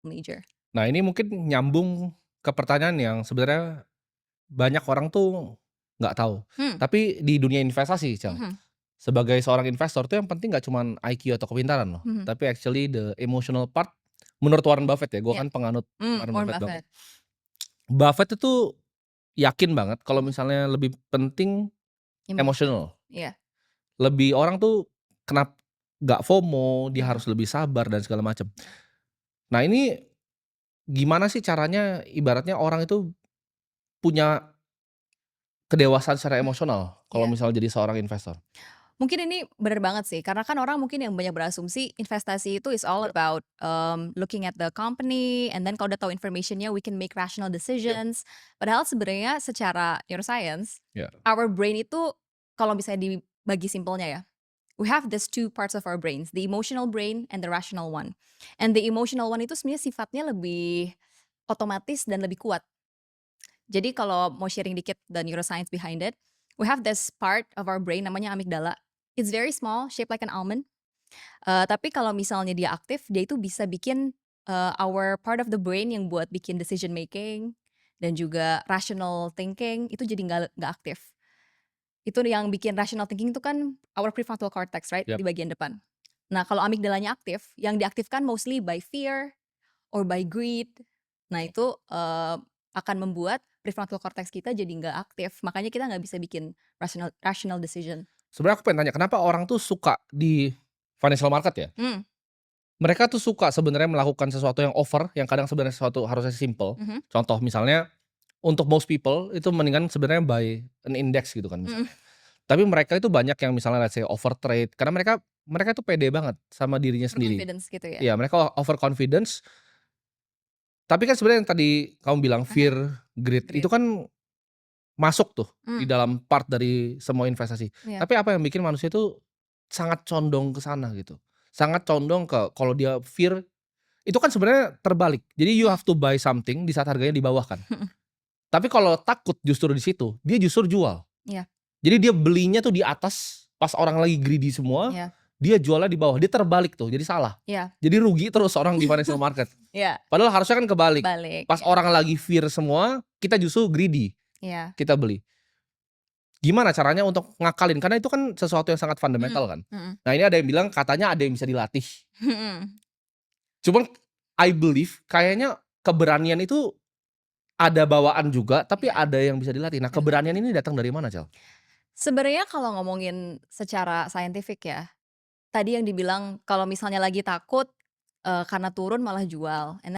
major. Nah, ini mungkin nyambung ke pertanyaan yang sebenarnya banyak orang tuh nggak tahu. Hmm, Tapi di dunia investasi, Cel, mhm, sebagai seorang investor tuh yang penting nggak cuman IQ atau kepintaran loh, mhm, tapi actually the emotional part menurut Warren Buffett ya, gua iya, kan penganut Warren Warren Buffett banget. Buffett, Buffett itu yakin banget kalau mhm, misalnya lebih penting emotion, emotional. iya, Lebih orang tuh nggak FOMO, dia mhm, harus lebih sabar dan segala macam. iya, Nah, ini gimana sih caranya ibaratnya orang itu punya kedewasaan secara mhm, emosional kalau iya. misalnya jadi seorang investor? Mungkin ini bener banget sih, karena kan orang mungkin yang banyak berasumsi investasi itu is all Yap, about, looking at the company and then kalau udah tahu information-nya we can make rational yap, decisions. Padahal sebenarnya secara neuroscience, ya. our brain itu kalau misalnya dibagi simpelnya ya, we have these two parts of our brains, the emotional brain and the rational one. And the emotional one itu sebenarnya sifatnya lebih otomatis dan lebih kuat. Jadi kalau mau sharing dikit the neuroscience behind it, we have this part of our brain namanya amygdala. It's very small, shaped like an almond. Tapi kalau misalnya dia aktif, dia itu bisa bikin, our part of the brain yang buat bikin decision making dan juga rational thinking itu jadi nggak aktif. Itu yang bikin rational thinking itu kan our prefrontal cortex, right, di Yap. bagian depan. Nah, kalau amigdalanya aktif, yang diaktifkan mostly by fear or by greed. Nah, itu, akan membuat prefrontal cortex kita jadi nggak aktif, makanya kita nggak bisa bikin rational rational decision. Sebenarnya aku pengen tanya, kenapa orang tuh suka di financial market ya? Mmm, Mereka tuh suka sebenarnya melakukan sesuatu yang over, yang kadang sebenarnya sesuatu harusnya simple. mhm, Contoh misalnya, untuk most people itu mendingan sebenarnya buy an index gitu kan mhm, misalnya. Tapi mereka itu banyak yang misalnya let's say overtrade, karena mereka mereka tuh pede banget sama dirinya sendiri. overconfidence gitu ya? Iya, mereka overconfidence, tapi kan sebenarnya yang tadi kamu bilang Ah hah, fear, greed, itu greed. kan masuk tuh di Mmm, dalam part dari semua investasi. iya, Tapi apa yang bikin manusia itu sangat condong ke sana gitu. Sangat condong ke kalau dia fear, itu kan sebenarnya terbalik. Jadi you mhm, have to buy something di saat harganya di bawah kan. mhm, Tapi kalau takut justru di situ, dia justru jual. iya, Jadi dia belinya tuh di atas, pas orang lagi greedy semua, iya, dia jualnya di bawah. Dia terbalik tuh, jadi salah. iya, Jadi rugi terus orang di financial market. iya, Padahal harusnya kan kebalik. balik, Pas iya, orang lagi fear semua, kita justru greedy, iya, kita beli. Gimana caranya untuk ngakalin? Karena itu kan sesuatu yang sangat mhm, fundamental kan. mhm, Nah, ini ada yang bilang katanya ada yang bisa dilatih. mhm, Cuman I believe kayaknya keberanian itu ada bawaan juga, tapi iya, ada yang bisa dilatih. Nah, bisa keberanian dilatih. ini datang dari mana, Cel? Sebenarnya kalau ngomongin secara scientific ya, tadi yang dibilang kalau misalnya lagi takut, karena turun malah jual,